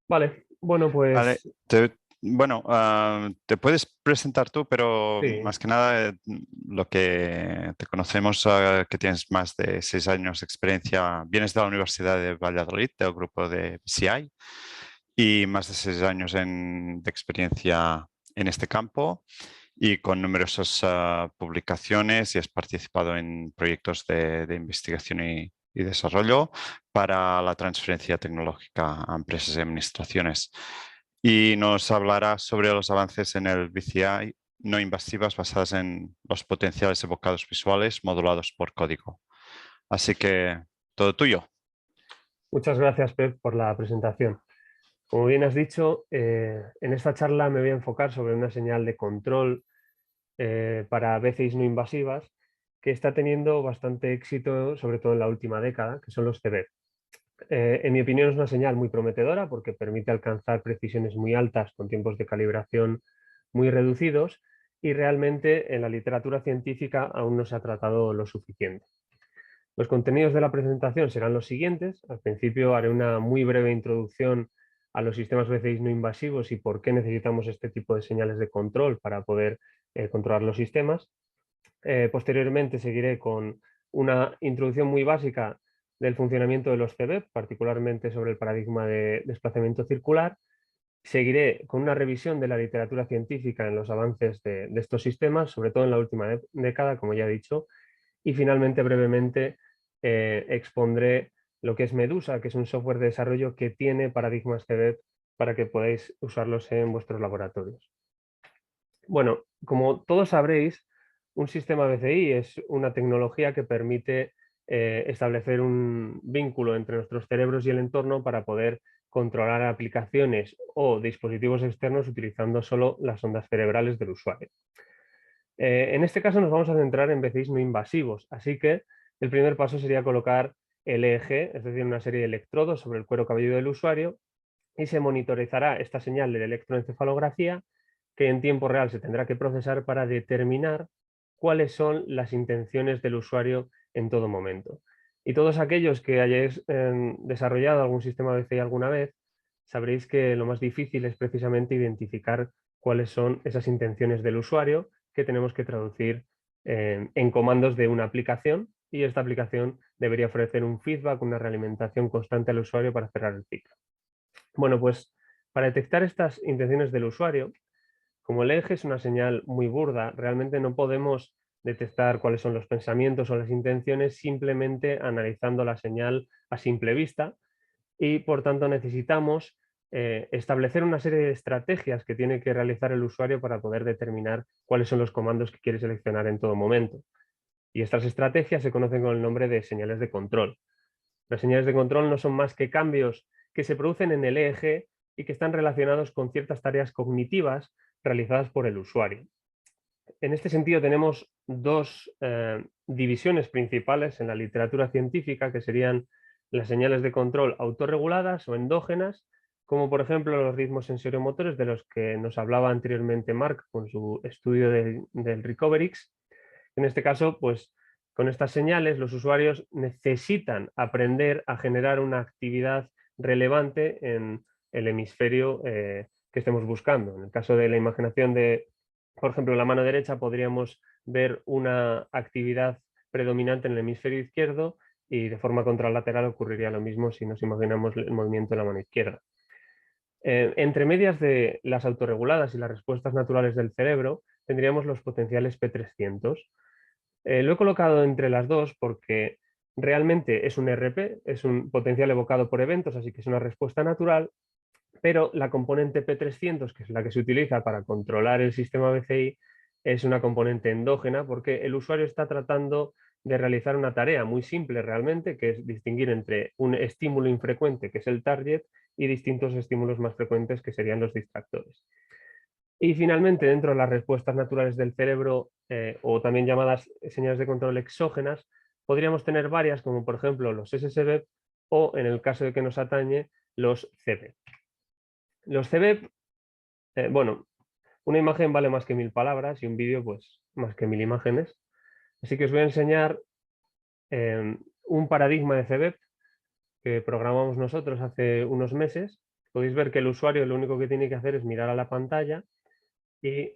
Vale, bueno, Vale, pues te puedes presentar tú, pero sí, más que nada lo que te conocemos, que tienes más de 6 años de experiencia, vienes de la Universidad de Valladolid, del grupo de CI, y más de 6 años de experiencia en este campo y con numerosas publicaciones y has participado en proyectos de investigación y desarrollo para la transferencia tecnológica a empresas y administraciones. Y nos hablará sobre los avances en el BCI no invasivas basadas en los potenciales evocados visuales modulados por código. Así que todo tuyo. muchas gracias, Pep, por la presentación. Como bien has dicho, en esta charla me voy a enfocar sobre una señal de control para BCIs no invasivas que está teniendo bastante éxito, sobre todo en la última década, que son los CB. En mi opinión es una señal muy prometedora porque permite alcanzar precisiones muy altas con tiempos de calibración muy reducidos y realmente en la literatura científica aún no se ha tratado lo suficiente. Los contenidos de la presentación serán los siguientes. Al principio haré una muy breve introducción a los sistemas BCI no invasivos y por qué necesitamos este tipo de señales de control para poder controlar los sistemas. Posteriormente seguiré con una introducción muy básica del funcionamiento de los CB, particularmente sobre el paradigma de desplazamiento circular. Seguiré con una revisión de la literatura científica en los avances de estos sistemas, sobre todo en la última década, como ya he dicho, y finalmente, brevemente, expondré lo que es Medusa, que es un software de desarrollo que tiene paradigmas CBEP para que podáis usarlos en vuestros laboratorios. Bueno, como todos sabréis, un sistema BCI es una tecnología que permite establecer un vínculo entre nuestros cerebros y el entorno para poder controlar aplicaciones o dispositivos externos utilizando solo las ondas cerebrales del usuario. En este caso nos vamos a centrar en BCIs no invasivos, así que el primer paso sería colocar el EEG, es decir, una serie de electrodos sobre el cuero cabelludo del usuario y se monitorizará esta señal de electroencefalografía que en tiempo real se tendrá que procesar para determinar cuáles son las intenciones del usuario en todo momento. Y todos aquellos que hayáis desarrollado algún sistema BCI alguna vez, sabréis que lo más difícil es precisamente identificar cuáles son esas intenciones del usuario que tenemos que traducir en comandos de una aplicación y esta aplicación debería ofrecer un feedback, una realimentación constante al usuario para cerrar el ciclo. Bueno, pues para detectar estas intenciones del usuario, como el eje es una señal muy burda, realmente no podemos detectar cuáles son los pensamientos o las intenciones simplemente analizando la señal a simple vista y por tanto necesitamos establecer una serie de estrategias que tiene que realizar el usuario para poder determinar cuáles son los comandos que quiere seleccionar en todo momento. Y estas estrategias se conocen con el nombre de señales de control. Las señales de control no son más que cambios que se producen en el EEG y que están relacionados con ciertas tareas cognitivas realizadas por el usuario. En este sentido tenemos dos divisiones principales en la literatura científica, que serían las señales de control autorreguladas o endógenas, como por ejemplo los ritmos sensoriomotores de los que nos hablaba anteriormente Mark con su estudio del Recoverix. En este caso, pues con estas señales los usuarios necesitan aprender a generar una actividad relevante en el hemisferio que estemos buscando. En el caso de la imaginación de, por ejemplo, la mano derecha, podríamos ver una actividad predominante en el hemisferio izquierdo y de forma contralateral ocurriría lo mismo si nos imaginamos el movimiento de la mano izquierda. Entre medias de las autorreguladas y las respuestas naturales del cerebro, tendríamos los potenciales P300. Lo he colocado entre las dos porque realmente es un RP, es un potencial evocado por eventos, así que es una respuesta natural, pero la componente P300, que es la que se utiliza para controlar el sistema BCI, es una componente endógena porque el usuario está tratando de realizar una tarea muy simple realmente, que es distinguir entre un estímulo infrecuente, que es el target, y distintos estímulos más frecuentes, que serían los distractores. Y finalmente, dentro de las respuestas naturales del cerebro, o también llamadas señales de control exógenas, podríamos tener varias, como por ejemplo los SSB o, en el caso de que nos atañe, los CB. Los CB, bueno, una imagen vale más que 1000 palabras y un vídeo pues más que 1000 imágenes. Así que os voy a enseñar un paradigma de CB que programamos nosotros hace unos meses podéis ver que el usuario lo único que tiene que hacer es mirar a la pantalla y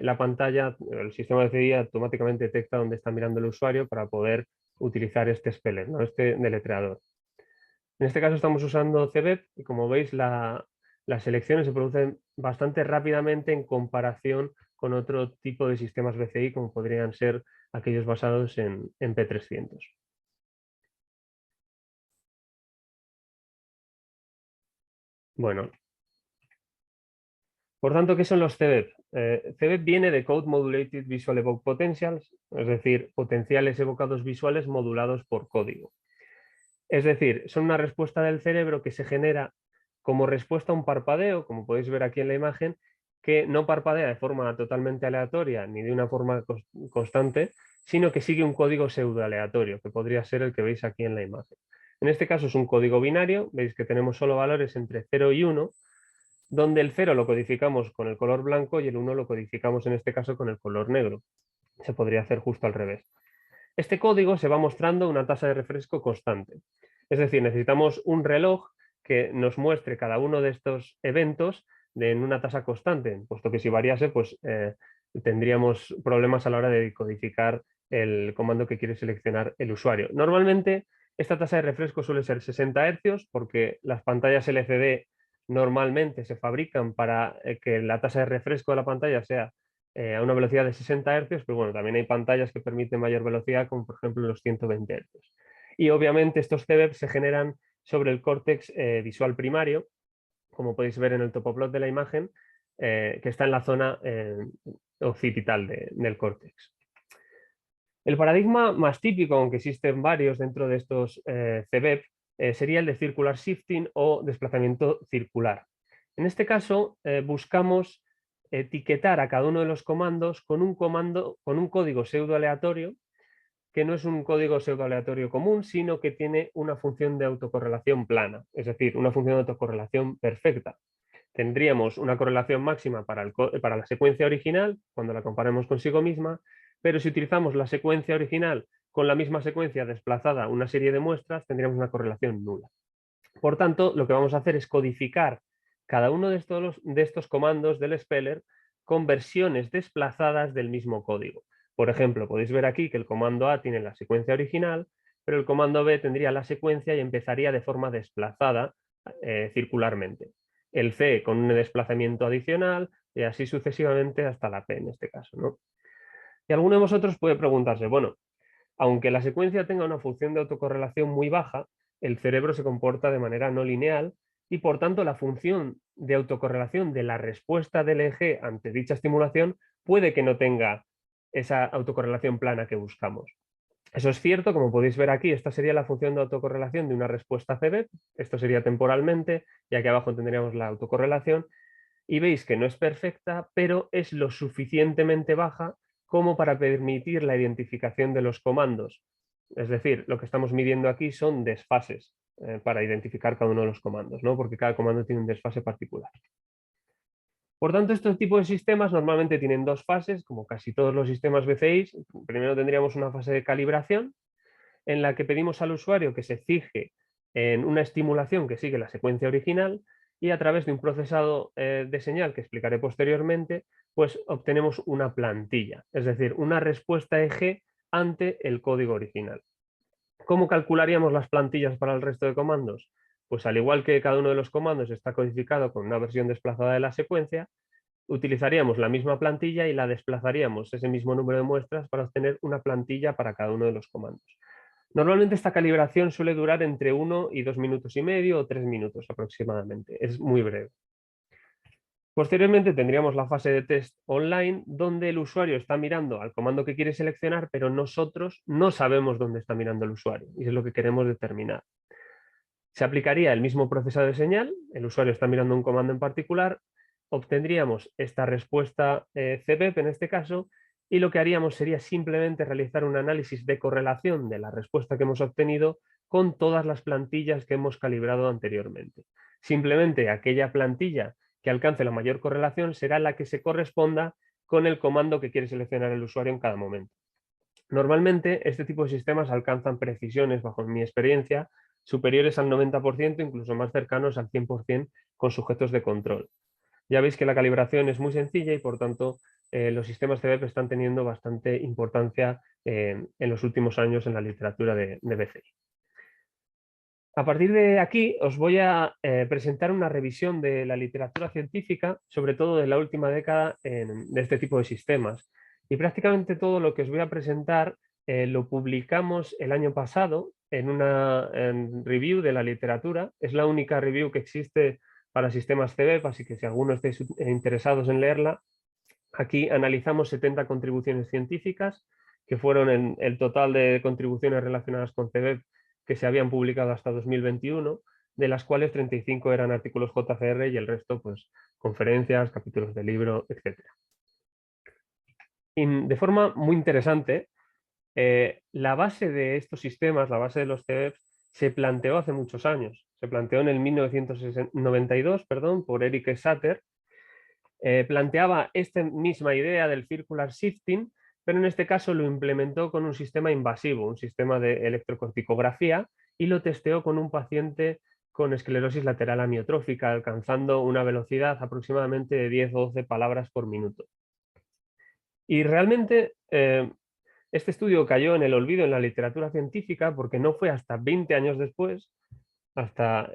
la pantalla, el sistema de CDI automáticamente detecta dónde está mirando el usuario para poder utilizar este speller, ¿no? Este deletreador. En este caso estamos usando CBEP y como veis las selecciones se producen bastante rápidamente en comparación con otro tipo de sistemas BCI como podrían ser aquellos basados en P300. Bueno, por tanto, ¿qué son los CBEP? CBEP viene de Code Modulated Visual Evoked Potentials, es decir, potenciales evocados visuales modulados por código. Es decir, son una respuesta del cerebro que se genera como respuesta a un parpadeo, como podéis ver aquí en la imagen, que no parpadea de forma totalmente aleatoria ni de una forma constante, sino que sigue un código pseudoaleatorio, que podría ser el que veis aquí en la imagen. En este caso es un código binario, veis que tenemos solo valores entre 0 y 1, donde el 0 lo codificamos con el color blanco y el 1 lo codificamos en este caso con el color negro. Se podría hacer justo al revés. Este código se va mostrando una tasa de refresco constante. Es decir, necesitamos un reloj que nos muestre cada uno de estos eventos en una tasa constante, puesto que si variase, pues tendríamos problemas a la hora de codificar el comando que quiere seleccionar el usuario. Normalmente, esta tasa de refresco suele ser 60 Hz porque las pantallas LCD normalmente se fabrican para que la tasa de refresco de la pantalla sea a una velocidad de 60 Hz, pero bueno, también hay pantallas que permiten mayor velocidad, como por ejemplo los 120 Hz. Y obviamente estos CBEP se generan sobre el córtex visual primario, como podéis ver en el topoplot de la imagen, que está en la zona occipital del córtex. El paradigma más típico, aunque existen varios dentro de estos CBEP, sería el de circular shifting o desplazamiento circular. En este caso, buscamos etiquetar a cada uno de los comandos con un código pseudoaleatorio, que no es un código pseudoaleatorio común, sino que tiene una función de autocorrelación plana, es decir, una función de autocorrelación perfecta. Tendríamos una correlación máxima para la secuencia original, cuando la comparemos consigo misma, pero si utilizamos la secuencia original con la misma secuencia desplazada una serie de muestras, tendríamos una correlación nula. Por tanto, lo que vamos a hacer es codificar cada uno de estos comandos del speller con versiones desplazadas del mismo código. Por ejemplo, podéis ver aquí que el comando A tiene la secuencia original, pero el comando B tendría la secuencia y empezaría de forma desplazada circularmente. El C con un desplazamiento adicional y así sucesivamente hasta la P en este caso, ¿no? Y alguno de vosotros puede preguntarse, bueno, aunque la secuencia tenga una función de autocorrelación muy baja, el cerebro se comporta de manera no lineal y por tanto la función de autocorrelación de la respuesta del eje ante dicha estimulación puede que no tenga esa autocorrelación plana que buscamos. Eso es cierto, como podéis ver aquí, esta sería la función de autocorrelación de una respuesta CBEP, esto sería temporalmente, y aquí abajo tendríamos la autocorrelación, y veis que no es perfecta, pero es lo suficientemente baja como para permitir la identificación de los comandos. Es decir, lo que estamos midiendo aquí son desfases para identificar cada uno de los comandos, ¿no? Porque cada comando tiene un desfase particular. Por tanto, estos tipos de sistemas normalmente tienen dos fases, como casi todos los sistemas BCI. Primero tendríamos una fase de calibración, en la que pedimos al usuario que se fije en una estimulación que sigue la secuencia original y a través de un procesado de señal que explicaré posteriormente, pues obtenemos una plantilla, es decir, una respuesta eje ante el código original. ¿Cómo calcularíamos las plantillas para el resto de comandos? Pues al igual que cada uno de los comandos está codificado con una versión desplazada de la secuencia, utilizaríamos la misma plantilla y la desplazaríamos ese mismo número de muestras para obtener una plantilla para cada uno de los comandos. Normalmente esta calibración suele durar entre 1 y 2 minutos y medio o 3 minutos aproximadamente. Es muy breve. Posteriormente tendríamos la fase de test online donde el usuario está mirando al comando que quiere seleccionar, pero nosotros no sabemos dónde está mirando el usuario y es lo que queremos determinar. Se aplicaría el mismo procesado de señal, el usuario está mirando un comando en particular, obtendríamos esta respuesta CBEP en este caso y lo que haríamos sería simplemente realizar un análisis de correlación de la respuesta que hemos obtenido con todas las plantillas que hemos calibrado anteriormente. Simplemente aquella plantilla que alcance la mayor correlación será la que se corresponda con el comando que quiere seleccionar el usuario en cada momento. Normalmente este tipo de sistemas alcanzan precisiones, bajo mi experiencia, superiores al 90%, incluso más cercanos al 100% con sujetos de control. Ya veis que la calibración es muy sencilla y por tanto los sistemas CVEP están teniendo bastante importancia en los últimos años en la literatura de BCI. A partir de aquí os voy a presentar una revisión de la literatura científica, sobre todo de la última década de este tipo de sistemas. Y prácticamente todo lo que os voy a presentar lo publicamos el año pasado en una review de la literatura. Es la única review que existe para sistemas CVEP, así que si alguno estáis interesados en leerla, aquí analizamos 70 contribuciones científicas, que fueron el total de contribuciones relacionadas con CVEP que se habían publicado hasta 2021, de las cuales 35 eran artículos JCR y el resto, pues, conferencias, capítulos de libro, etc. Y de forma muy interesante, la base de estos sistemas, la base de los CVEP, se planteó hace muchos años. Se planteó en el 1992, perdón, por Eric Satter. Planteaba esta misma idea del circular shifting, pero en este caso lo implementó con un sistema invasivo, un sistema de electrocorticografía, y lo testeó con un paciente con esclerosis lateral amiotrófica, alcanzando una velocidad aproximadamente de 10 o 12 palabras por minuto. Y realmente este estudio cayó en el olvido en la literatura científica porque no fue hasta 20 años después, hasta,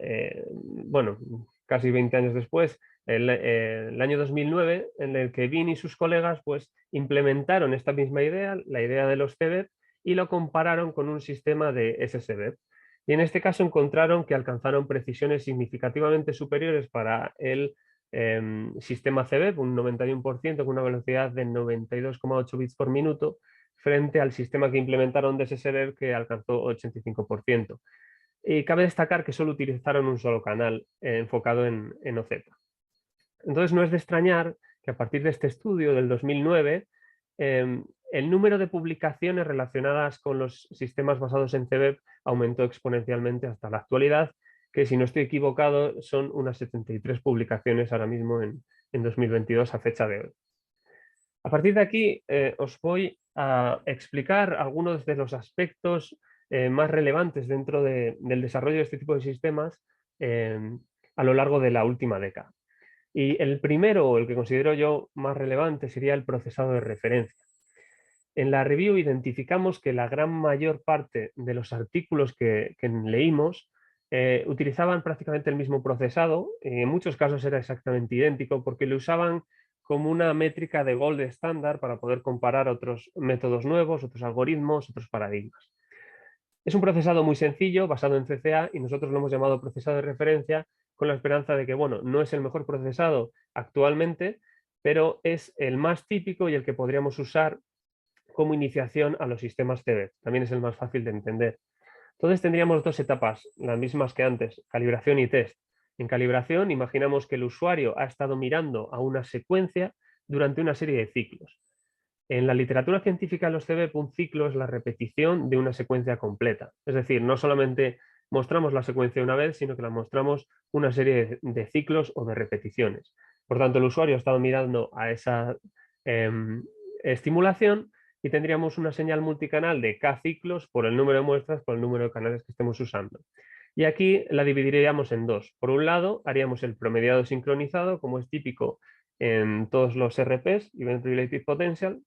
bueno, casi 20 años después, el año 2009, en el que Bean y sus colegas pues, implementaron esta misma idea, la idea de los CVEP, y lo compararon con un sistema de SSVEP. Y en este caso encontraron que alcanzaron precisiones significativamente superiores para el sistema CVEP, un 91% con una velocidad de 92,8 bits por minuto, frente al sistema que implementaron de SSVEP que alcanzó 85%. Y cabe destacar que solo utilizaron un solo canal enfocado en OZ. Entonces no es de extrañar que a partir de este estudio del 2009 el número de publicaciones relacionadas con los sistemas basados en CVEP aumentó exponencialmente hasta la actualidad, que si no estoy equivocado son unas 73 publicaciones ahora mismo en 2022 a fecha de hoy. A partir de aquí os voy a explicar algunos de los aspectos más relevantes dentro del desarrollo de este tipo de sistemas a lo largo de la última década. Y el primero, o el que considero yo más relevante, sería el procesado de referencia. En la review identificamos que la gran mayor parte de los artículos que leímos utilizaban prácticamente el mismo procesado, en muchos casos era exactamente idéntico porque lo usaban como una métrica de gold estándar para poder comparar otros métodos nuevos, otros algoritmos, otros paradigmas. Es un procesado muy sencillo, basado en CCA, y nosotros lo hemos llamado procesado de referencia con la esperanza de que, bueno, no es el mejor procesado actualmente, pero es el más típico y el que podríamos usar como iniciación a los sistemas CVEP. También es el más fácil de entender. Entonces tendríamos dos etapas, las mismas que antes, calibración y test. En calibración, imaginamos que el usuario ha estado mirando a una secuencia durante una serie de ciclos. En la literatura científica de los CVEP, un ciclo es la repetición de una secuencia completa. Es decir, no solamente mostramos la secuencia una vez, sino que la mostramos una serie de ciclos o de repeticiones. Por tanto, el usuario ha estado mirando a esa estimulación y tendríamos una señal multicanal de K ciclos por el número de muestras, por el número de canales que estemos usando. Y aquí la dividiríamos en dos. Por un lado, haríamos el promediado sincronizado, como es típico en todos los RPs, Event Related Potential,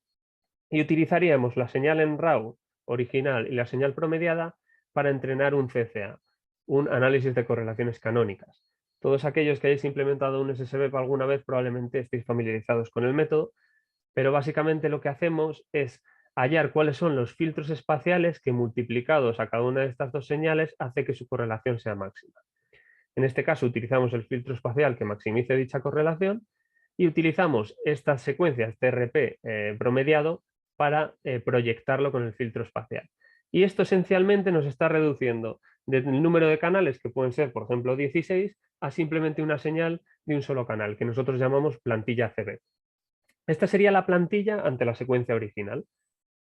y utilizaríamos la señal en RAW original y la señal promediada para entrenar un CCA, un análisis de correlaciones canónicas. Todos aquellos que hayáis implementado un SSVEP alguna vez probablemente estéis familiarizados con el método, pero básicamente lo que hacemos es hallar cuáles son los filtros espaciales que multiplicados a cada una de estas dos señales hace que su correlación sea máxima. En este caso utilizamos el filtro espacial que maximice dicha correlación y utilizamos estas secuencias TRP promediado para proyectarlo con el filtro espacial. Y esto esencialmente nos está reduciendo del número de canales, que pueden ser, por ejemplo, 16, a simplemente una señal de un solo canal, que nosotros llamamos plantilla CB. Esta sería la plantilla ante la secuencia original.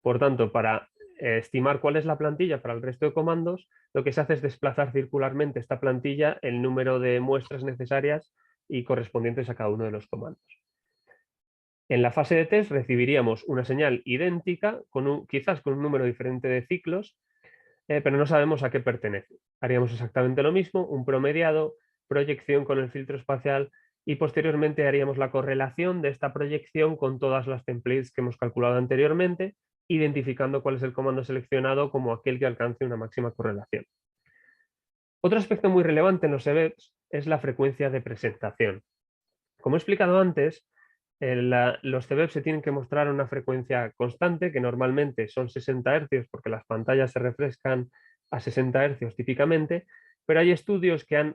Por tanto, para estimar cuál es la plantilla para el resto de comandos, lo que se hace es desplazar circularmente esta plantilla el número de muestras necesarias y correspondientes a cada uno de los comandos. En la fase de test recibiríamos una señal idéntica, quizás con un número diferente de ciclos, pero no sabemos a qué pertenece. haríamos exactamente lo mismo, un promediado, proyección con el filtro espacial y posteriormente haríamos la correlación de esta proyección con todas las templates que hemos calculado anteriormente, identificando cuál es el comando seleccionado como aquel que alcance una máxima correlación. Otro aspecto muy relevante en los EVEPs es la frecuencia de presentación. Como he explicado antes, los CVEP se tienen que mostrar a una frecuencia constante, que normalmente son 60 Hz, porque las pantallas se refrescan a 60 Hz típicamente, pero hay estudios que han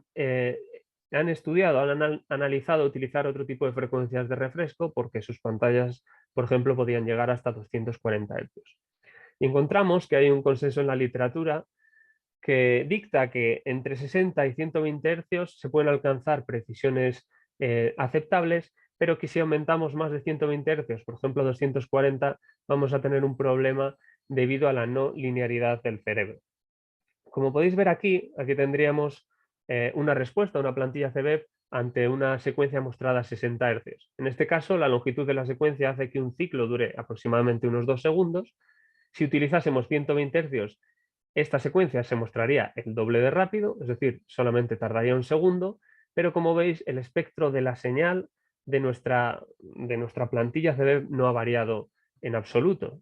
estudiado, han analizado utilizar otro tipo de frecuencias de refresco, porque sus pantallas, por ejemplo, podían llegar hasta 240 Hz. Y encontramos que hay un consenso en la literatura que dicta que entre 60 y 120 Hz se pueden alcanzar precisiones aceptables, pero que si aumentamos más de 120 Hz, por ejemplo 240, vamos a tener un problema debido a la no linearidad del cerebro. Como podéis ver aquí tendríamos una respuesta, una plantilla CVEP ante una secuencia mostrada a 60 Hz. En este caso, la longitud de la secuencia hace que un ciclo dure aproximadamente unos 2 segundos. Si utilizásemos 120 Hz, esta secuencia se mostraría el doble de rápido, es decir, solamente tardaría un segundo, pero como veis, el espectro de la señal de nuestra plantilla CVEP no ha variado en absoluto.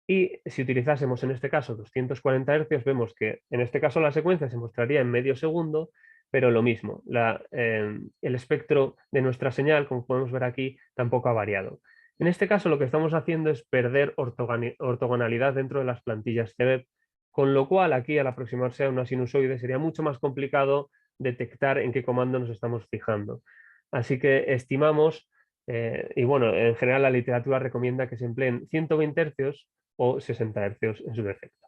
Y si utilizásemos en este caso 240 Hz, vemos que en este caso la secuencia se mostraría en medio segundo, pero lo mismo, el espectro de nuestra señal, como podemos ver aquí, tampoco ha variado. En este caso lo que estamos haciendo es perder ortogonalidad dentro de las plantillas CVEP, con lo cual aquí al aproximarse a una sinusoide sería mucho más complicado detectar en qué comando nos estamos fijando. Así que estimamos, y bueno, en general la literatura recomienda que se empleen 120 Hz o 60 Hz en su defecto.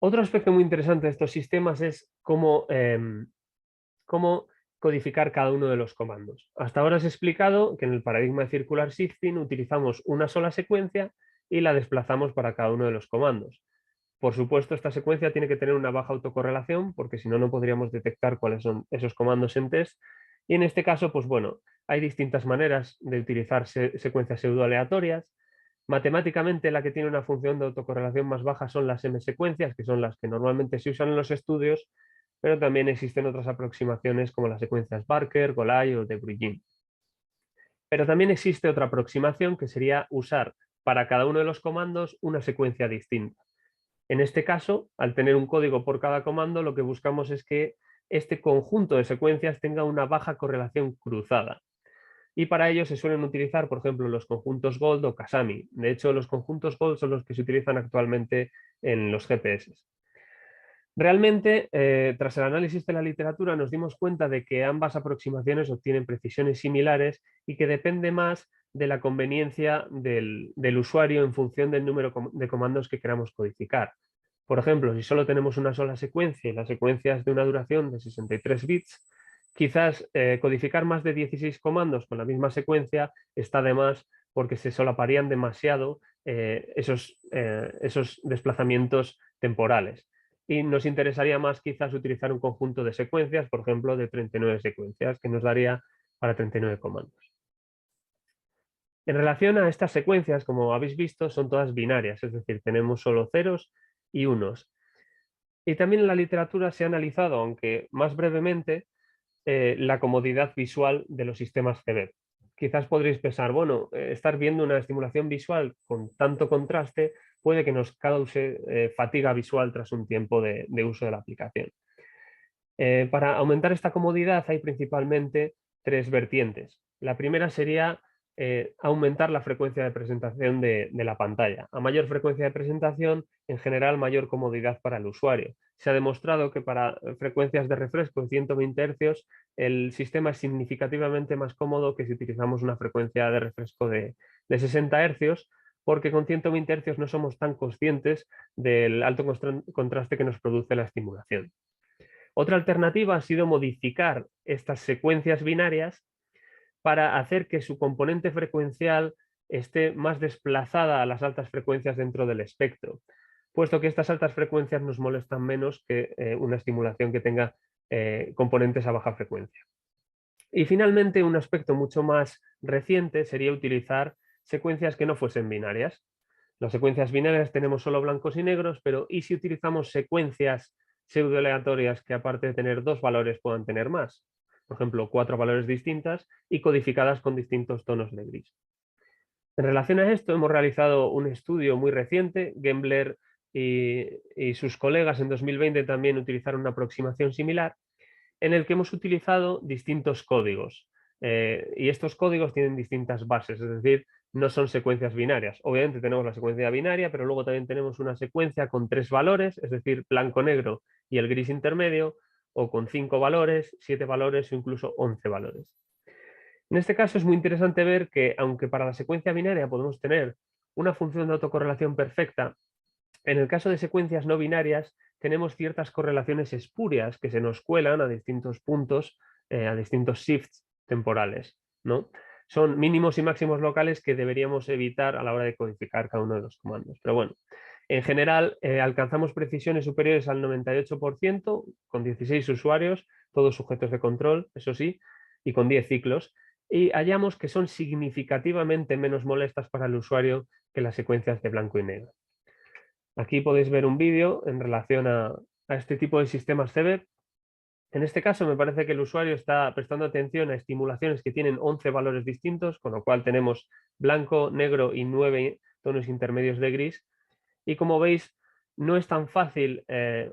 Otro aspecto muy interesante de estos sistemas es cómo codificar cada uno de los comandos. Hasta ahora os he explicado que en el paradigma de circular shifting utilizamos una sola secuencia y la desplazamos para cada uno de los comandos. Por supuesto, esta secuencia tiene que tener una baja autocorrelación porque si no, no podríamos detectar cuáles son esos comandos en test. Y en este caso, pues bueno, hay distintas maneras de utilizar secuencias pseudoaleatorias. Matemáticamente, la que tiene una función de autocorrelación más baja son las M-secuencias, que son las que normalmente se usan en los estudios, pero también existen otras aproximaciones como las secuencias Barker, Golay o de Bruijn. Pero también existe otra aproximación que sería usar para cada uno de los comandos una secuencia distinta. En este caso, al tener un código por cada comando, lo que buscamos es que este conjunto de secuencias tenga una baja correlación cruzada. Y para ello se suelen utilizar, por ejemplo, los conjuntos Gold o Kasami. De hecho, los conjuntos Gold son los que se utilizan actualmente en los GPS. Realmente, tras el análisis de la literatura, nos dimos cuenta de que ambas aproximaciones obtienen precisiones similares y que depende más de la conveniencia del usuario en función del número de comandos que queramos codificar. Por ejemplo, si solo tenemos una sola secuencia y la secuencia es de una duración de 63 bits, quizás codificar más de 16 comandos con la misma secuencia está de más porque se solaparían demasiado esos desplazamientos temporales. Y nos interesaría más quizás utilizar un conjunto de secuencias, por ejemplo, de 39 secuencias, que nos daría para 39 comandos. En relación a estas secuencias, como habéis visto, son todas binarias, es decir, tenemos solo ceros y unos. Y también en la literatura se ha analizado, aunque más brevemente, la comodidad visual de los sistemas CVEP. Quizás podréis pensar, bueno, estar viendo una estimulación visual con tanto contraste puede que nos cause fatiga visual tras un tiempo de uso de la aplicación. Para aumentar esta comodidad hay principalmente tres vertientes. La primera sería aumentar la frecuencia de presentación de la pantalla. A mayor frecuencia de presentación, en general, mayor comodidad para el usuario. Se ha demostrado que para frecuencias de refresco en 120 Hz, el sistema es significativamente más cómodo que si utilizamos una frecuencia de refresco de 60 Hz, porque con 120 Hz no somos tan conscientes del alto contraste que nos produce la estimulación. Otra alternativa ha sido modificar estas secuencias binarias para hacer que su componente frecuencial esté más desplazada a las altas frecuencias dentro del espectro, puesto que estas altas frecuencias nos molestan menos que una estimulación que tenga componentes a baja frecuencia. Y finalmente, un aspecto mucho más reciente sería utilizar secuencias que no fuesen binarias. Las secuencias binarias tenemos solo blancos y negros, pero ¿y si utilizamos secuencias pseudoaleatorias que aparte de tener 2 valores puedan tener más? Por ejemplo, 4 valores distintas y codificadas con distintos tonos de gris. En relación a esto, hemos realizado un estudio muy reciente. Gembler y sus colegas en 2020 también utilizaron una aproximación similar, en el que hemos utilizado distintos códigos. Y estos códigos tienen distintas bases, es decir, no son secuencias binarias. Obviamente tenemos la secuencia binaria, pero luego también tenemos una secuencia con 3 valores, es decir, blanco-negro y el gris intermedio, o con 5 valores, 7 valores o incluso 11 valores. En este caso es muy interesante ver que, aunque para la secuencia binaria podemos tener una función de autocorrelación perfecta, en el caso de secuencias no binarias tenemos ciertas correlaciones espurias que se nos cuelan a distintos puntos, a distintos shifts temporales, ¿no? Son mínimos y máximos locales que deberíamos evitar a la hora de codificar cada uno de los comandos. Pero bueno, en general alcanzamos precisiones superiores al 98% con 16 usuarios, todos sujetos de control, eso sí, y con 10 ciclos, y hallamos que son significativamente menos molestas para el usuario que las secuencias de blanco y negro. Aquí podéis ver un vídeo en relación a este tipo de sistemas CBEP. En este caso me parece que el usuario está prestando atención a estimulaciones que tienen 11 valores distintos, con lo cual tenemos blanco, negro y 9 tonos intermedios de gris. Y como veis, no es tan fácil,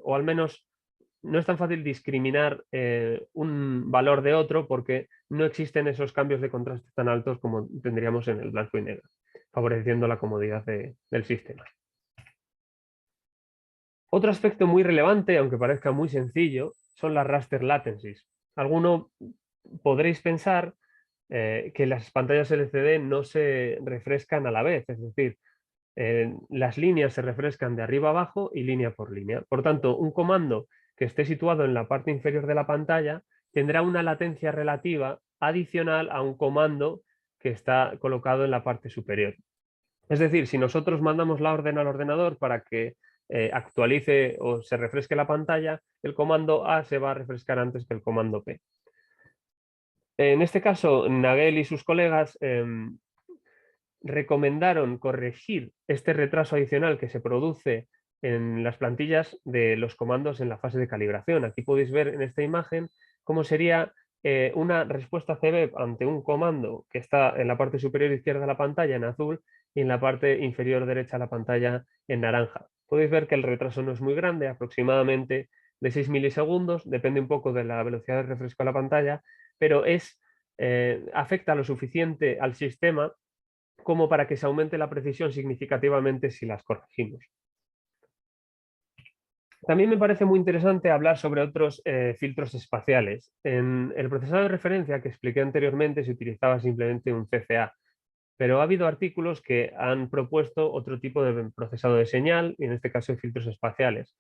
o al menos no es tan fácil discriminar un valor de otro, porque no existen esos cambios de contraste tan altos como tendríamos en el blanco y negro, favoreciendo la comodidad del sistema. Otro aspecto muy relevante, aunque parezca muy sencillo, son las raster latencies. Alguno podréis pensar que las pantallas LCD no se refrescan a la vez, es decir, las líneas se refrescan de arriba a abajo y línea por línea. Por tanto, un comando que esté situado en la parte inferior de la pantalla tendrá una latencia relativa adicional a un comando que está colocado en la parte superior. Es decir, si nosotros mandamos la orden al ordenador para que actualice o se refresque la pantalla, el comando A se va a refrescar antes que el comando P. En este caso, Nagel y sus colegas recomendaron corregir este retraso adicional que se produce en las plantillas de los comandos en la fase de calibración. Aquí podéis ver en esta imagen cómo sería una respuesta CBEP ante un comando que está en la parte superior izquierda de la pantalla en azul y en la parte inferior derecha de la pantalla en naranja. Podéis ver que el retraso no es muy grande, aproximadamente de 6 milisegundos, depende un poco de la velocidad de refresco de la pantalla, pero afecta lo suficiente al sistema como para que se aumente la precisión significativamente si las corregimos. También me parece muy interesante hablar sobre otros filtros espaciales. En el procesado de referencia que expliqué anteriormente se utilizaba simplemente un CCA, pero ha habido artículos que han propuesto otro tipo de procesado de señal, y en este caso de filtros espaciales.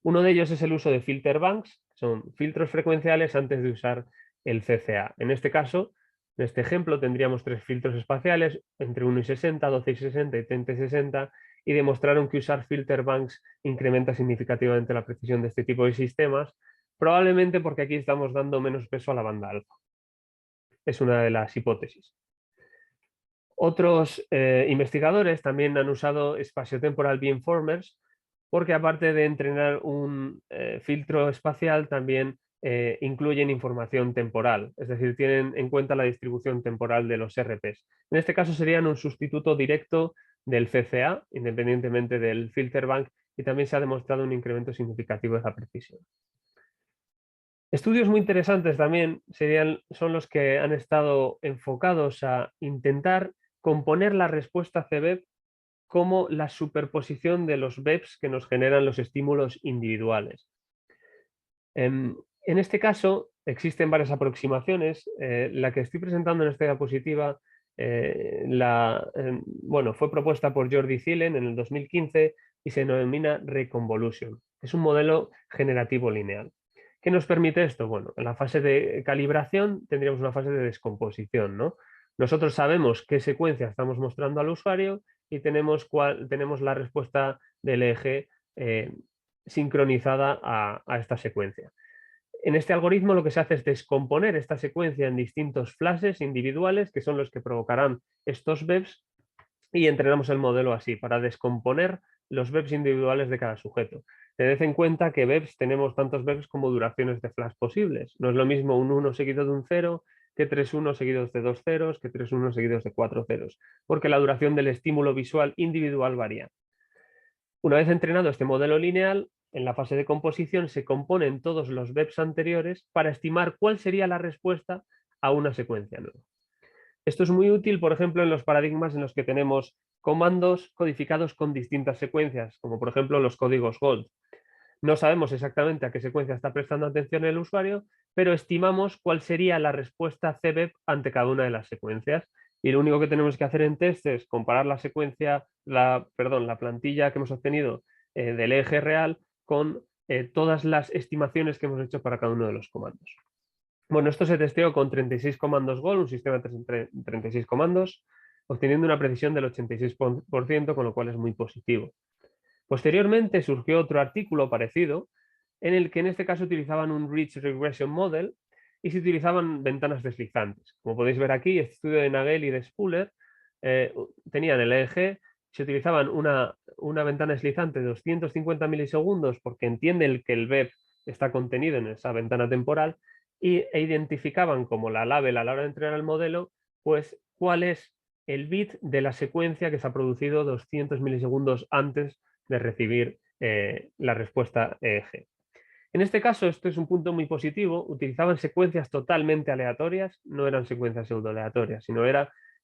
Uno de ellos es el uso de filter banks, que son filtros frecuenciales antes de usar el CCA. En este caso, en este ejemplo, tendríamos 3 filtros espaciales entre 1 y 60, 12 y 60 y 30 y 60, y demostraron que usar filter banks incrementa significativamente la precisión de este tipo de sistemas, probablemente porque aquí estamos dando menos peso a la banda alfa. Es una de las hipótesis. Otros investigadores también han usado spatiotemporal beamformers porque, aparte de entrenar un filtro espacial, también incluyen información temporal, es decir, tienen en cuenta la distribución temporal de los RPs. En este caso serían un sustituto directo del CCA, independientemente del filter bank, y también se ha demostrado un incremento significativo de la precisión. Estudios muy interesantes también son los que han estado enfocados a intentar componer la respuesta CBEP como la superposición de los BEPs que nos generan los estímulos individuales. En este caso existen varias aproximaciones. La que estoy presentando en esta diapositiva fue propuesta por Jordi Zielen en el 2015 y se denomina Reconvolution. Es un modelo generativo lineal. ¿Qué nos permite esto? Bueno, en la fase de calibración tendríamos una fase de descomposición, ¿no? Nosotros sabemos qué secuencia estamos mostrando al usuario y tenemos la respuesta del eje sincronizada a esta secuencia. En este algoritmo lo que se hace es descomponer esta secuencia en distintos flashes individuales, que son los que provocarán estos BEPs, y entrenamos el modelo así, para descomponer los VEPs individuales de cada sujeto. Tened en cuenta que VEPs tenemos tantos VEPs como duraciones de flash posibles. No es lo mismo un 1 seguido de un 0 que 3 1 seguidos de 2 ceros, que 3 1 seguidos de 4 ceros, porque la duración del estímulo visual individual varía. Una vez entrenado este modelo lineal, en la fase de composición se componen todos los VEPs anteriores para estimar cuál sería la respuesta a una secuencia nueva. Esto es muy útil, por ejemplo, en los paradigmas en los que tenemos comandos codificados con distintas secuencias, como por ejemplo los códigos GOLD. No sabemos exactamente a qué secuencia está prestando atención el usuario, pero estimamos cuál sería la respuesta CVEP ante cada una de las secuencias. Y lo único que tenemos que hacer en test es comparar la secuencia, la plantilla que hemos obtenido del eje real con todas las estimaciones que hemos hecho para cada uno de los comandos. Bueno, esto se testeó con 36 comandos GOL, un sistema de 36 comandos, obteniendo una precisión del 86%, con lo cual es muy positivo. Posteriormente surgió otro artículo parecido, en el que en este caso utilizaban un Rich Regression Model y se utilizaban ventanas deslizantes. Como podéis ver aquí, este estudio de Nagel y de Spuller tenían el EEG, se utilizaban una ventana deslizante de 250 milisegundos porque entiende que el VEP está contenido en esa ventana temporal e identificaban como la label a la hora de entrenar el modelo, pues cuál es el bit de la secuencia que se ha producido 200 milisegundos antes de recibir la respuesta EEG. En este caso, esto es un punto muy positivo, utilizaban secuencias totalmente aleatorias, no eran secuencias pseudo-aleatorias, sino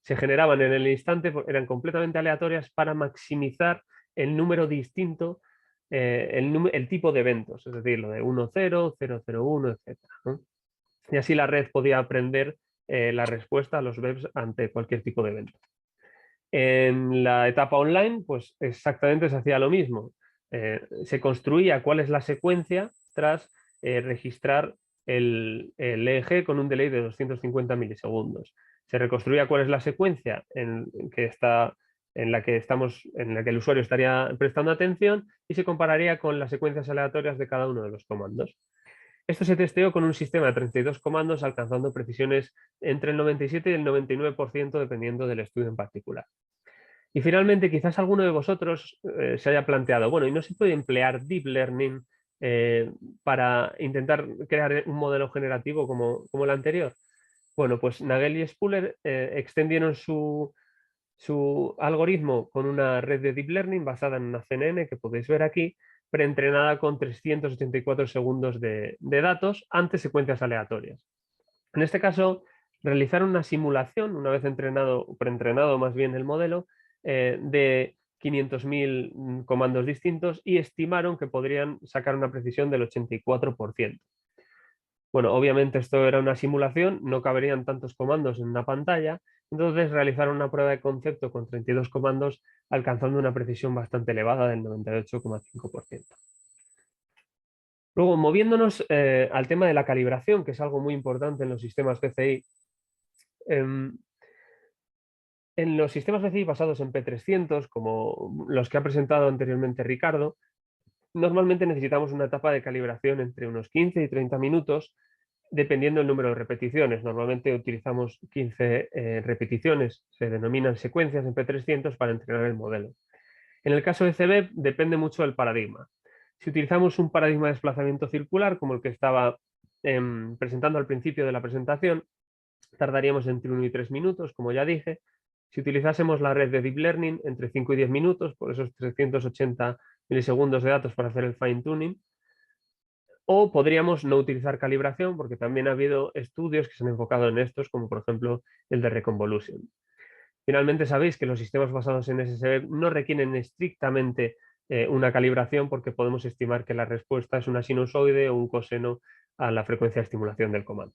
se generaban en el instante, eran completamente aleatorias para maximizar el número distinto, el tipo de eventos, es decir, lo de 1, 0, 0, 0, 1, etc. ¿no? Y así la red podía aprender la respuesta a los VEPs ante cualquier tipo de evento. En la etapa online, pues exactamente se hacía lo mismo. Se construía cuál es la secuencia tras registrar el EEG con un delay de 250 milisegundos. Se reconstruía cuál es la secuencia en la que el usuario estaría prestando atención y se compararía con las secuencias aleatorias de cada uno de los comandos. Esto se testeó con un sistema de 32 comandos, alcanzando precisiones entre el 97 y el 99% dependiendo del estudio en particular. Y finalmente, quizás alguno de vosotros se haya planteado, bueno, ¿y no se puede emplear Deep Learning para intentar crear un modelo generativo como el anterior? Bueno, pues Nagel y Spuller extendieron su algoritmo con una red de Deep Learning basada en una CNN que podéis ver aquí, preentrenada con 384 segundos de datos ante secuencias aleatorias. En este caso, realizaron una simulación, una vez preentrenado más bien el modelo, de 500.000 comandos distintos y estimaron que podrían sacar una precisión del 84%. Bueno, obviamente esto era una simulación, no caberían tantos comandos en una pantalla, entonces realizaron una prueba de concepto con 32 comandos, alcanzando una precisión bastante elevada del 98,5%. Luego, moviéndonos al tema de la calibración, que es algo muy importante en los sistemas PCI. En los sistemas PCI basados en P300, como los que ha presentado anteriormente Ricardo, normalmente necesitamos una etapa de calibración entre unos 15 y 30 minutos, dependiendo del número de repeticiones. Normalmente utilizamos 15 repeticiones, se denominan secuencias en P300 para entrenar el modelo. En el caso de CVEP depende mucho del paradigma. Si utilizamos un paradigma de desplazamiento circular, como el que estaba presentando al principio de la presentación, tardaríamos entre 1 y 3 minutos, como ya dije. Si utilizásemos la red de Deep Learning, entre 5 y 10 minutos, por esos 380 milisegundos de datos para hacer el fine tuning. O podríamos no utilizar calibración, porque también ha habido estudios que se han enfocado en estos, como por ejemplo el de Reconvolution. Finalmente, sabéis que los sistemas basados en SSB no requieren estrictamente una calibración, porque podemos estimar que la respuesta es una sinusoide o un coseno a la frecuencia de estimulación del comando.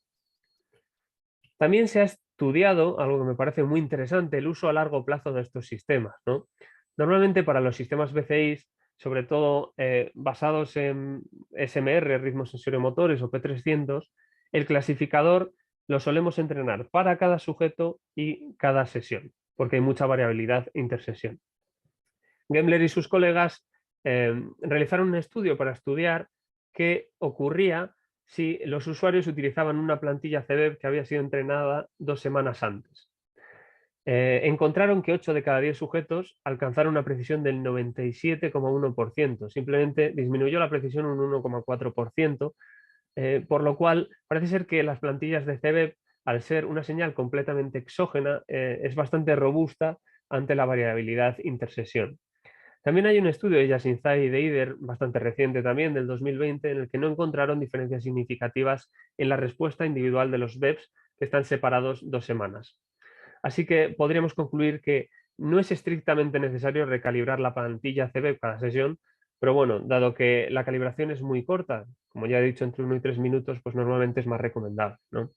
También se ha estudiado, algo que me parece muy interesante, el uso a largo plazo de estos sistemas, ¿no? Normalmente para los sistemas BCI, sobre todo basados en SMR, ritmos sensorio-motores o P300, el clasificador lo solemos entrenar para cada sujeto y cada sesión, porque hay mucha variabilidad intersesión. Gemmler y sus colegas realizaron un estudio para estudiar qué ocurría si los usuarios utilizaban una plantilla CVEP que había sido entrenada 2 semanas antes. encontraron que 8 de cada 10 sujetos alcanzaron una precisión del 97,1%. Simplemente disminuyó la precisión un 1,4%, por lo cual parece ser que las plantillas de CBEP, al ser una señal completamente exógena, es bastante robusta ante la variabilidad intersesión. También hay un estudio de Yasinzai y de Ider, bastante reciente también, del 2020, en el que no encontraron diferencias significativas en la respuesta individual de los BEPs, que están separados 2 semanas. Así que podríamos concluir que no es estrictamente necesario recalibrar la plantilla CBEP cada sesión, pero bueno, dado que la calibración es muy corta, como ya he dicho, entre 1 y 3 minutos, pues normalmente es más recomendable, ¿no?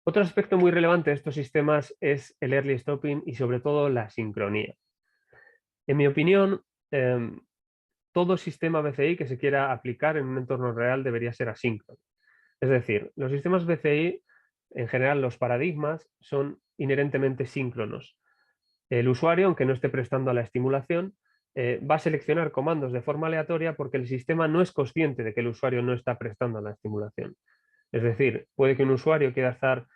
Otro aspecto muy relevante de estos sistemas es el early stopping y sobre todo la sincronía. En mi opinión, todo sistema BCI que se quiera aplicar en un entorno real debería ser asíncrono. Es decir, los sistemas BCI, en general los paradigmas, son inherentemente síncronos. El usuario, aunque no esté prestando a la estimulación, va a seleccionar comandos de forma aleatoria porque el sistema no es consciente de que el usuario no está prestando a la estimulación. Es decir, puede que un usuario quiera estar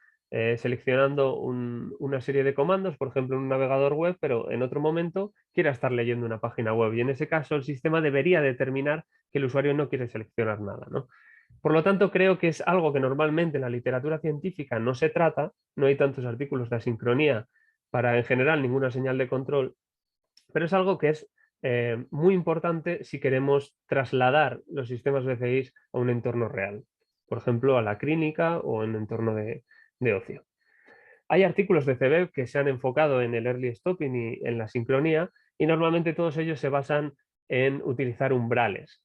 seleccionando una serie de comandos, por ejemplo, en un navegador web, pero en otro momento quiera estar leyendo una página web. Y en ese caso, el sistema debería determinar que el usuario no quiere seleccionar nada, ¿no? Por lo tanto, creo que es algo que normalmente en la literatura científica no se trata, no hay tantos artículos de asincronía para, en general, ninguna señal de control, pero es algo que es muy importante si queremos trasladar los sistemas BCI a un entorno real, por ejemplo, a la clínica o en un entorno de ocio. Hay artículos de CBEP que se han enfocado en el early stopping y en la sincronía, y normalmente todos ellos se basan en utilizar umbrales.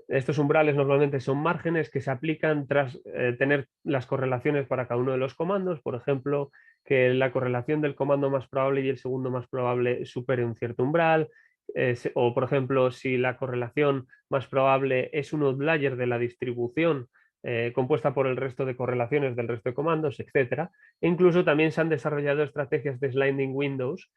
Estos umbrales normalmente son márgenes que se aplican tras tener las correlaciones para cada uno de los comandos. Por ejemplo, que la correlación del comando más probable y el segundo más probable supere un cierto umbral. O, por ejemplo, si la correlación más probable es un outlier de la distribución compuesta por el resto de correlaciones del resto de comandos, etc. E incluso también se han desarrollado estrategias de sliding windows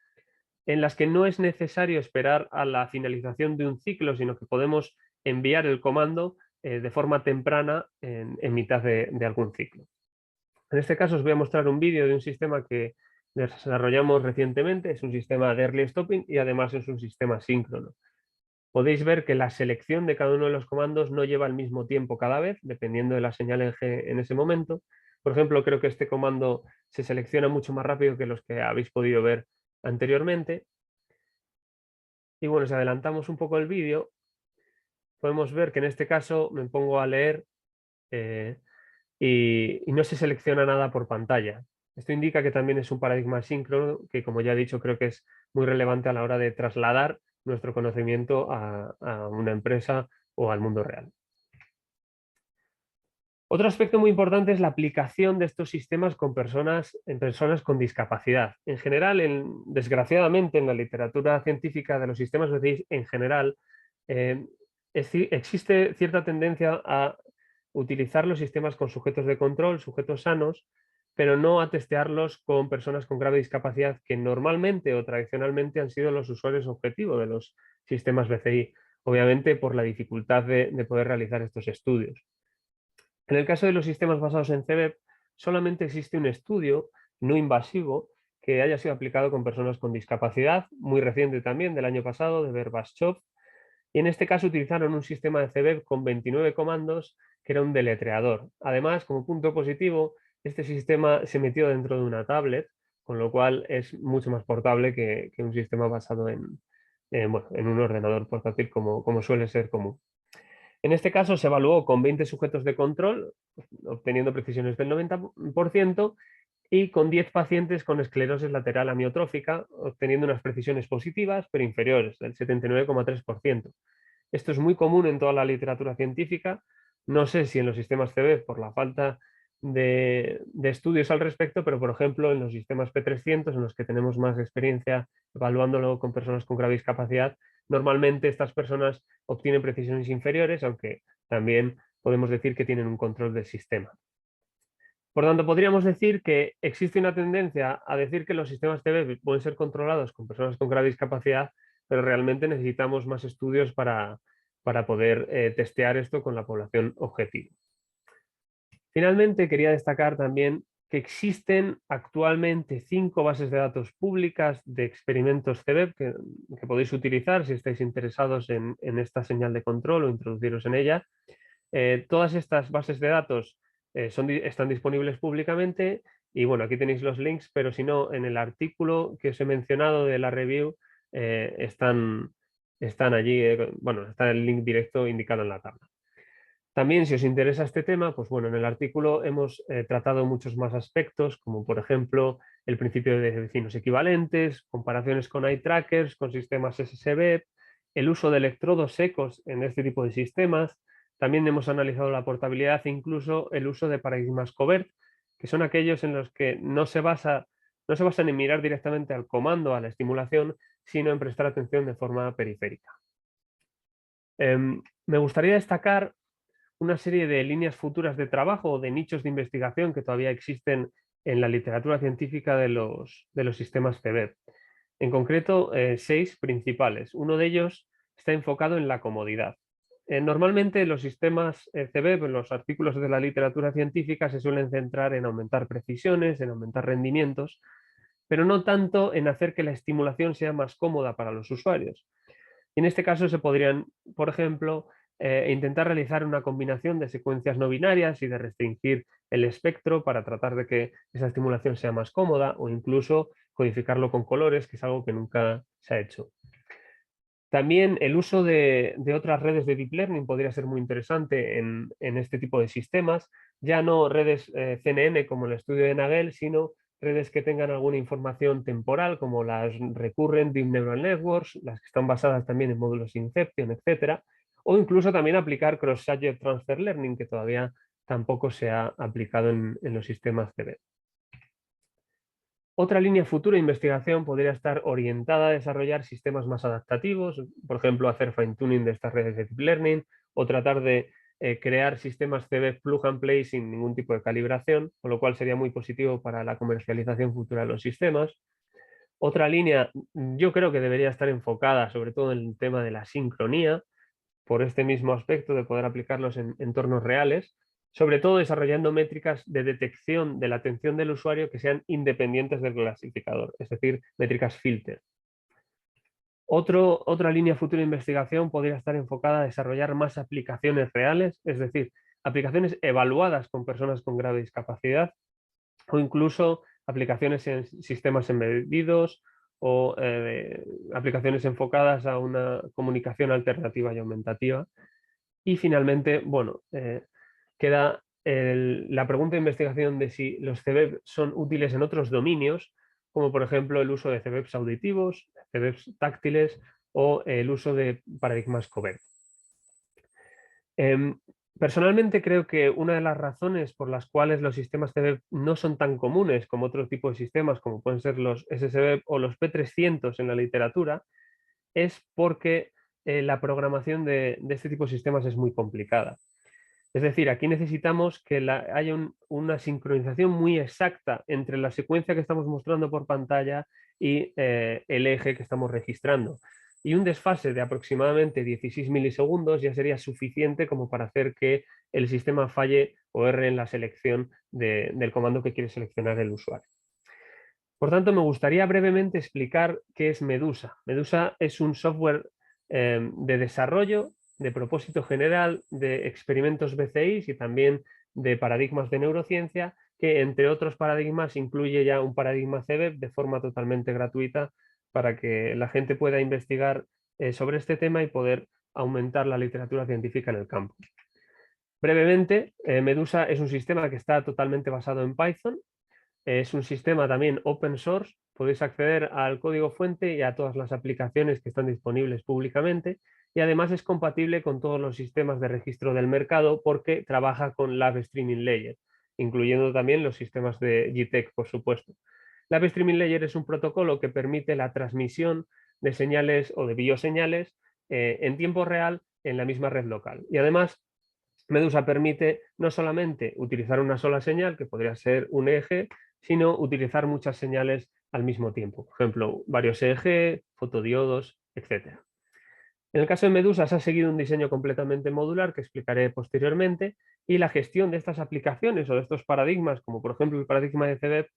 en las que no es necesario esperar a la finalización de un ciclo, sino que podemos enviar el comando de forma temprana en mitad de algún ciclo. En este caso os voy a mostrar un vídeo de un sistema que desarrollamos recientemente. Es un sistema de early stopping y además es un sistema síncrono. Podéis ver que la selección de cada uno de los comandos no lleva el mismo tiempo cada vez, dependiendo de la señal en ese momento. Por ejemplo, creo que este comando se selecciona mucho más rápido que los que habéis podido ver anteriormente. Y bueno, si adelantamos un poco el vídeo, podemos ver que en este caso me pongo a leer y no se selecciona nada por pantalla. Esto indica que también es un paradigma síncrono que, como ya he dicho, creo que es muy relevante a la hora de trasladar nuestro conocimiento a una empresa o al mundo real. Otro aspecto muy importante es la aplicación de estos sistemas en personas con discapacidad. En general, desgraciadamente, en la literatura científica de los sistemas BCI en general, existe cierta tendencia a utilizar los sistemas con sujetos de control, sujetos sanos, pero no a testearlos con personas con grave discapacidad que normalmente o tradicionalmente han sido los usuarios objetivos de los sistemas BCI, obviamente por la dificultad de poder realizar estos estudios. En el caso de los sistemas basados en CBEP, solamente existe un estudio no invasivo que haya sido aplicado con personas con discapacidad, muy reciente también, del año pasado, de Verbashov, y en este caso utilizaron un sistema de CBEP con 29 comandos, que era un deletreador. Además, como punto positivo, este sistema se metió dentro de una tablet, con lo cual es mucho más portable que un sistema basado en un ordenador portátil como suele ser común. En este caso se evaluó con 20 sujetos de control, obteniendo precisiones del 90%, y con 10 pacientes con esclerosis lateral amiotrófica, obteniendo unas precisiones positivas, pero inferiores, del 79,3%. Esto es muy común en toda la literatura científica. No sé si en los sistemas CB por la falta de estudios al respecto, pero por ejemplo en los sistemas P300, en los que tenemos más experiencia evaluándolo con personas con grave discapacidad, normalmente estas personas obtienen precisiones inferiores, aunque también podemos decir que tienen un control del sistema. Por tanto, podríamos decir que existe una tendencia a decir que los sistemas TV pueden ser controlados con personas con grave discapacidad, pero realmente necesitamos más estudios para poder testear esto con la población objetivo. Finalmente, quería destacar también que existen actualmente 5 bases de datos públicas de experimentos CVEP que podéis utilizar si estáis interesados en esta señal de control o introduciros en ella. Todas estas bases de datos están disponibles públicamente y bueno, aquí tenéis los links, pero si no, en el artículo que os he mencionado de la review están allí, bueno, está el link directo indicado en la tabla. También, si os interesa este tema, pues bueno, en el artículo hemos tratado muchos más aspectos, como por ejemplo el principio de vecinos equivalentes, comparaciones con eye trackers, con sistemas SSB, el uso de electrodos secos en este tipo de sistemas. También hemos analizado la portabilidad e incluso el uso de paradigmas covert, que son aquellos en los que no se basan en mirar directamente al comando, a la estimulación, sino en prestar atención de forma periférica. Me gustaría destacar una serie de líneas futuras de trabajo o de nichos de investigación que todavía existen en la literatura científica de los sistemas CVEP. En concreto, 6 principales. Uno de ellos está enfocado en la comodidad. Normalmente los sistemas CVEP, en los artículos de la literatura científica, se suelen centrar en aumentar precisiones, en aumentar rendimientos, pero no tanto en hacer que la estimulación sea más cómoda para los usuarios. Y en este caso se podrían, por ejemplo, intentar realizar una combinación de secuencias no binarias y de restringir el espectro para tratar de que esa estimulación sea más cómoda o incluso codificarlo con colores, que es algo que nunca se ha hecho. También el uso de otras redes de Deep Learning podría ser muy interesante en este tipo de sistemas, ya no redes CNN como el estudio de Nagel, sino redes que tengan alguna información temporal, como las Recurrent Deep Neural Networks, las que están basadas también en módulos Inception, etcétera, o incluso también aplicar Cross-Subject Transfer Learning, que todavía tampoco se ha aplicado en los sistemas CB. Otra línea futura de investigación podría estar orientada a desarrollar sistemas más adaptativos, por ejemplo, hacer fine-tuning de estas redes de Deep Learning o tratar de crear sistemas CB plug and play sin ningún tipo de calibración, con lo cual sería muy positivo para la comercialización futura de los sistemas. Otra línea, yo creo que debería estar enfocada sobre todo en el tema de la sincronía, por este mismo aspecto de poder aplicarlos en entornos reales, sobre todo desarrollando métricas de detección de la atención del usuario que sean independientes del clasificador, es decir, métricas filter. Otra línea futura de investigación podría estar enfocada a desarrollar más aplicaciones reales, es decir, aplicaciones evaluadas con personas con grave discapacidad o incluso aplicaciones en sistemas embedidos o aplicaciones enfocadas a una comunicación alternativa y aumentativa. Y finalmente, bueno, queda la pregunta de investigación de si los CVEP son útiles en otros dominios, como por ejemplo el uso de CVEPs auditivos, CVEPs táctiles o el uso de paradigmas covert. Personalmente creo que una de las razones por las cuales los sistemas CVEP no son tan comunes como otro tipo de sistemas, como pueden ser los SSVEP o los P300 en la literatura, es porque la programación de este tipo de sistemas es muy complicada. Es decir, aquí necesitamos que haya una sincronización muy exacta entre la secuencia que estamos mostrando por pantalla y el eje que estamos registrando. Y un desfase de aproximadamente 16 milisegundos ya sería suficiente como para hacer que el sistema falle o erre en la selección del comando que quiere seleccionar el usuario. Por tanto, me gustaría brevemente explicar qué es Medusa. Medusa es un software de desarrollo de propósito general de experimentos BCI y también de paradigmas de neurociencia, que entre otros paradigmas incluye ya un paradigma CVEP de forma totalmente gratuita para que la gente pueda investigar sobre este tema y poder aumentar la literatura científica en el campo. Brevemente, Medusa es un sistema que está totalmente basado en Python. Es un sistema también open source, podéis acceder al código fuente y a todas las aplicaciones que están disponibles públicamente y además es compatible con todos los sistemas de registro del mercado porque trabaja con Live Streaming Layer, incluyendo también los sistemas de GTEC, por supuesto. Live Streaming Layer es un protocolo que permite la transmisión de señales o de bioseñales en tiempo real en la misma red local. Y además Medusa permite no solamente utilizar una sola señal, que podría ser un eje, sino utilizar muchas señales al mismo tiempo. Por ejemplo, varios EEG, fotodiodos, etc. En el caso de Medusa se ha seguido un diseño completamente modular que explicaré posteriormente, y la gestión de estas aplicaciones o de estos paradigmas, como por ejemplo el paradigma de CBEP,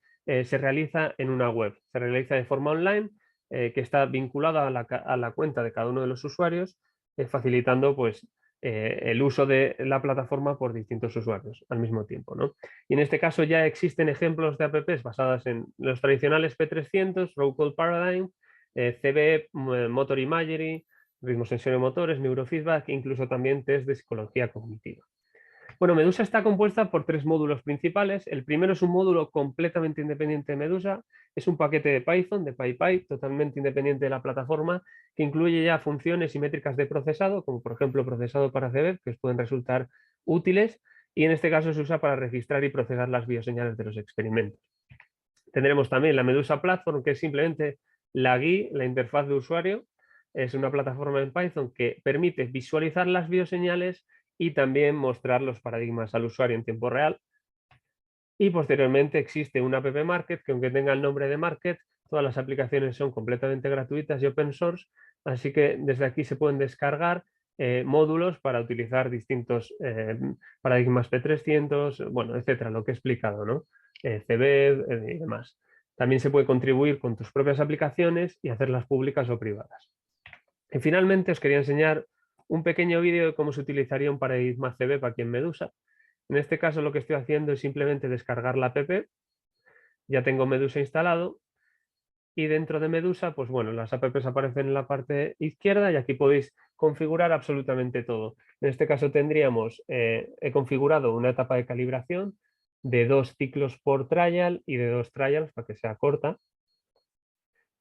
se realiza en una web, se realiza de forma online, que está vinculada a la cuenta de cada uno de los usuarios, facilitando pues, el uso de la plataforma por distintos usuarios al mismo tiempo, ¿no? Y en este caso ya existen ejemplos de apps basadas en los tradicionales P300, Row Call Paradigm, CBEP, Motor Imagery, ritmo motores, neurofeedback e incluso también test de psicología cognitiva. Bueno, Medusa está compuesta por 3 módulos principales. El primero es un módulo completamente independiente de Medusa. Es un paquete de Python, de PyPy, totalmente independiente de la plataforma, que incluye ya funciones y métricas de procesado, como por ejemplo procesado para CBEP, que os pueden resultar útiles, y en este caso se usa para registrar y procesar las bioseñales de los experimentos. Tendremos también la Medusa Platform, que es simplemente la GUI, la interfaz de usuario. Es una plataforma en Python que permite visualizar las bioseñales y también mostrar los paradigmas al usuario en tiempo real. Y posteriormente existe una app Market que, aunque tenga el nombre de Market, todas las aplicaciones son completamente gratuitas y open source, así que desde aquí se pueden descargar módulos para utilizar distintos paradigmas P300, bueno, etcétera, lo que he explicado, ¿no? CB y demás. También se puede contribuir con tus propias aplicaciones y hacerlas públicas o privadas. Y finalmente os quería enseñar un pequeño vídeo de cómo se utilizaría un paradigma CB aquí en Medusa. En este caso lo que estoy haciendo es simplemente descargar la app, ya tengo Medusa instalado, y dentro de Medusa, pues bueno, las apps aparecen en la parte izquierda y aquí podéis configurar absolutamente todo. En este caso tendríamos, he configurado una etapa de calibración de 2 ciclos por trial y de 2 trials para que sea corta.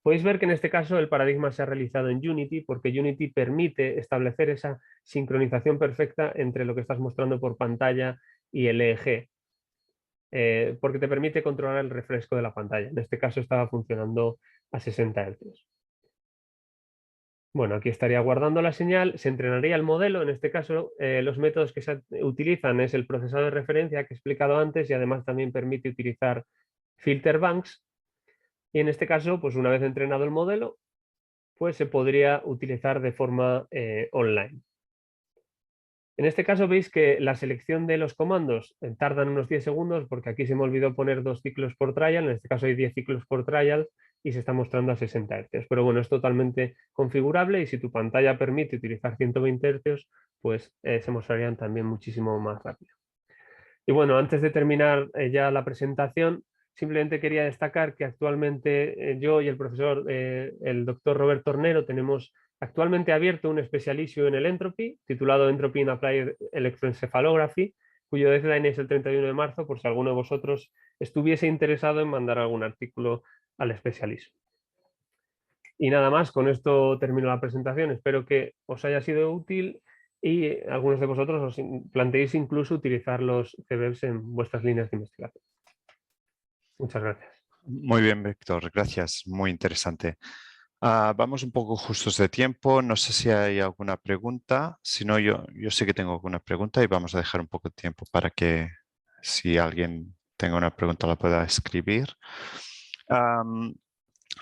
Podéis ver que en este caso el paradigma se ha realizado en Unity, porque Unity permite establecer esa sincronización perfecta entre lo que estás mostrando por pantalla y el EEG, porque te permite controlar el refresco de la pantalla. En este caso estaba funcionando a 60 Hz. Bueno, aquí estaría guardando la señal, se entrenaría el modelo. En este caso, los métodos que se utilizan es el procesado de referencia que he explicado antes, y además también permite utilizar filter banks. Y en este caso, pues una vez entrenado el modelo, pues se podría utilizar de forma online. En este caso veis que la selección de los comandos tardan unos 10 segundos, porque aquí se me olvidó poner 2 ciclos por trial, en este caso hay 10 ciclos por trial y se está mostrando a 60 Hz. Pero bueno, es totalmente configurable, y si tu pantalla permite utilizar 120 Hz, pues se mostrarían también muchísimo más rápido. Y bueno, antes de terminar ya la presentación, simplemente quería destacar que actualmente yo y el profesor, el doctor Roberto Tornero, tenemos actualmente abierto un especialicio en el Entropy, titulado Entropy in Applied Electroencephalography, cuyo deadline es el 31 de marzo, por si alguno de vosotros estuviese interesado en mandar algún artículo al especialismo. Y nada más, con esto termino la presentación. Espero que os haya sido útil y algunos de vosotros os planteéis incluso utilizar los CBEPs en vuestras líneas de investigación. Muchas gracias. Muy bien, Víctor, gracias, muy interesante. Vamos un poco justos de tiempo, no sé si hay alguna pregunta, si no yo sé que tengo alguna pregunta y vamos a dejar un poco de tiempo para que si alguien tenga una pregunta la pueda escribir.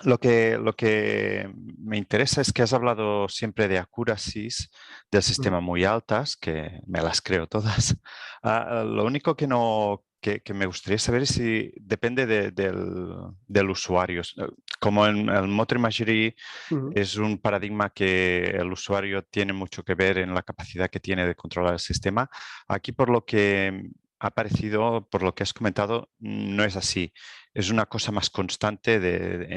Lo que me interesa es que has hablado siempre de accuracies del sistema muy altas, que me las creo todas. Lo único que no que me gustaría saber es si depende del usuario. Como en el Motor Imagery es un paradigma que el usuario tiene mucho que ver en la capacidad que tiene de controlar el sistema. Aquí, por lo que ha parecido, por lo que has comentado, no es así. Es una cosa más constante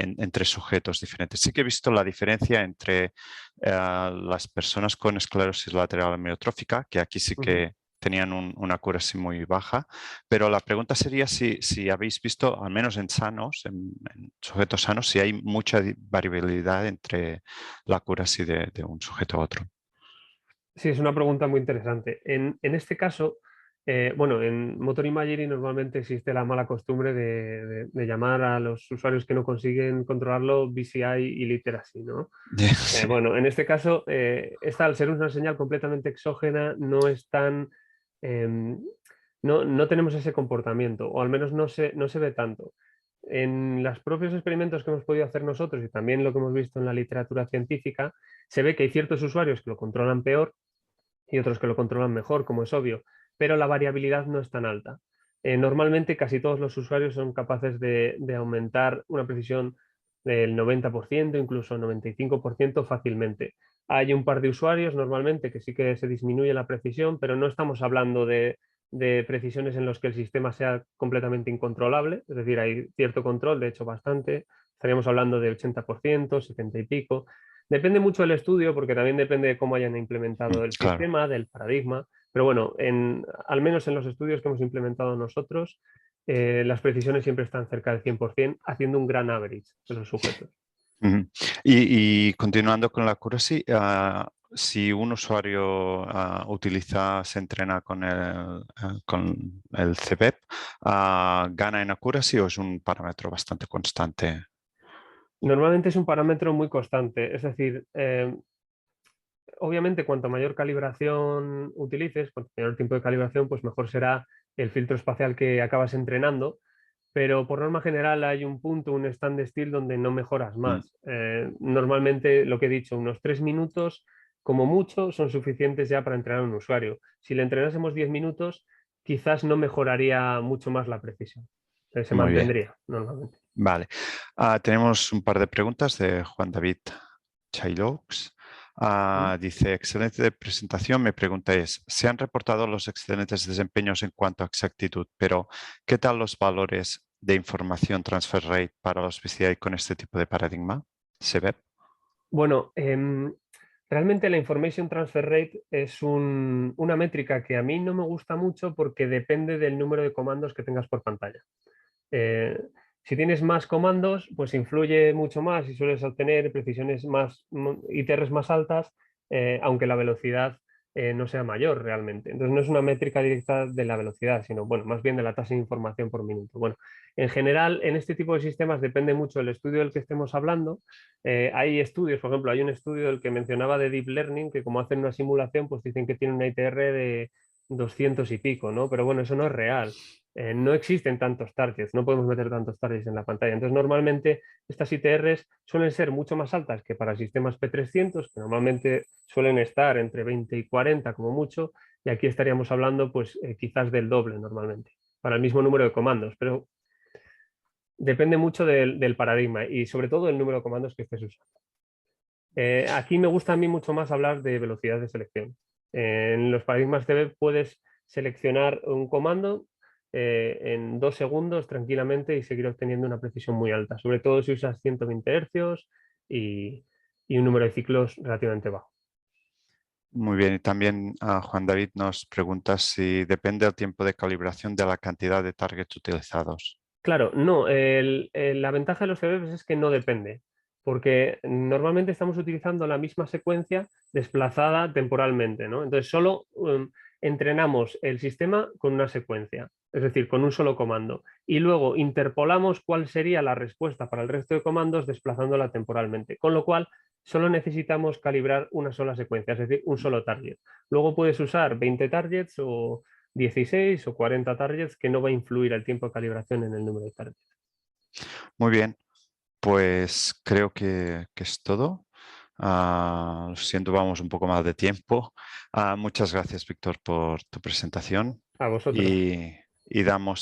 entre sujetos diferentes. Sí que he visto la diferencia entre las personas con esclerosis lateral amiotrófica, que aquí sí que tenían una accuracy muy baja, pero la pregunta sería si habéis visto, al menos en sanos, en sujetos sanos, si hay mucha variabilidad entre la accuracy de un sujeto a otro. Sí, es una pregunta muy interesante. En este caso, bueno, en Motor Imagery normalmente existe la mala costumbre de llamar a los usuarios que no consiguen controlarlo BCI y literacy, ¿no? Sí. Bueno, en este caso, esta, al ser una señal completamente exógena, no es tan... no tenemos ese comportamiento, o al menos no se ve tanto. en los propios experimentos que hemos podido hacer nosotros y también lo que hemos visto en la literatura científica, se ve que hay ciertos usuarios que lo controlan peor y otros que lo controlan mejor, como es obvio, pero la variabilidad no es tan alta. Normalmente casi todos los usuarios son capaces de aumentar una precisión del 90%, incluso 95% fácilmente. Hay un par de usuarios normalmente que sí que se disminuye la precisión, pero no estamos hablando de precisiones en los que el sistema sea completamente incontrolable, es decir, hay cierto control, de hecho bastante, estaríamos hablando de 80%, 70 y pico. Depende mucho del estudio, porque también depende de cómo hayan implementado el Claro. sistema, del paradigma, pero bueno, al menos en los estudios que hemos implementado nosotros, las precisiones siempre están cerca del 100%, haciendo un gran average de los sujetos. Ujú. Y continuando con la accuracy, si un usuario se entrena con el CVEP, ¿gana en accuracy o es un parámetro bastante constante? Normalmente es un parámetro muy constante, es decir, obviamente cuanto mayor calibración utilices, cuanto mayor tiempo de calibración, pues mejor será el filtro espacial que acabas entrenando, pero por norma general hay un punto, un stand still donde no mejoras Mm, más. Normalmente, lo que he dicho, unos 3 minutos como mucho son suficientes ya para entrenar a un usuario. Si le entrenásemos 10 minutos, quizás no mejoraría mucho más la precisión. Se Muy bien, mantendría normalmente. vale. Tenemos un par de preguntas de Juan David Chailaux. ¿Mm? Dice, excelente presentación. Mi pregunta es, se han reportado los excelentes desempeños en cuanto a exactitud, pero ¿qué tal los valores de información transfer rate para los PCI con este tipo de paradigma? ¿Se ve? Bueno, realmente la Information Transfer Rate es una métrica que a mí no me gusta mucho porque depende del número de comandos que tengas por pantalla. Eh, si tienes más comandos, pues influye mucho más y sueles obtener precisiones más, ITRs más altas, aunque la velocidad no sea mayor realmente. Entonces no es una métrica directa de la velocidad, sino bueno, más bien de la tasa de información por minuto. Bueno, en general, en este tipo de sistemas depende mucho del estudio del que estemos hablando. Hay estudios, por ejemplo, hay un estudio del que mencionaba de Deep Learning, que como hacen una simulación, pues dicen que tiene una ITR de 200 y pico, ¿no? Pero bueno, eso no es real. No existen tantos targets, no podemos meter tantos targets en la pantalla. Entonces, normalmente estas ITRs suelen ser mucho más altas que para sistemas P300, que normalmente suelen estar entre 20 y 40 como mucho, y aquí estaríamos hablando pues quizás del doble normalmente, para el mismo número de comandos, pero depende mucho del paradigma y sobre todo del número de comandos que estés usando. Aquí me gusta a mí mucho más hablar de velocidad de selección. En los paradigmas CB puedes seleccionar un comando en 2 segundos tranquilamente y seguir obteniendo una precisión muy alta, sobre todo si usas 120 hercios y un número de ciclos relativamente bajo. Muy bien, y también Juan David nos pregunta si depende el tiempo de calibración de la cantidad de targets utilizados. Claro, no, la ventaja de los CVs es que no depende, porque normalmente estamos utilizando la misma secuencia desplazada temporalmente, ¿no? Entonces solo entrenamos el sistema con una secuencia, es decir, con un solo comando, y luego interpolamos cuál sería la respuesta para el resto de comandos desplazándola temporalmente, con lo cual solo necesitamos calibrar una sola secuencia, es decir, un solo target. Luego puedes usar 20 targets o 16 o 40 targets, que no va a influir el tiempo de calibración en el número de targets. Muy bien, pues creo que es todo. Lo siento, vamos un poco más de tiempo. Muchas gracias, Víctor, por tu presentación A vosotros. y damos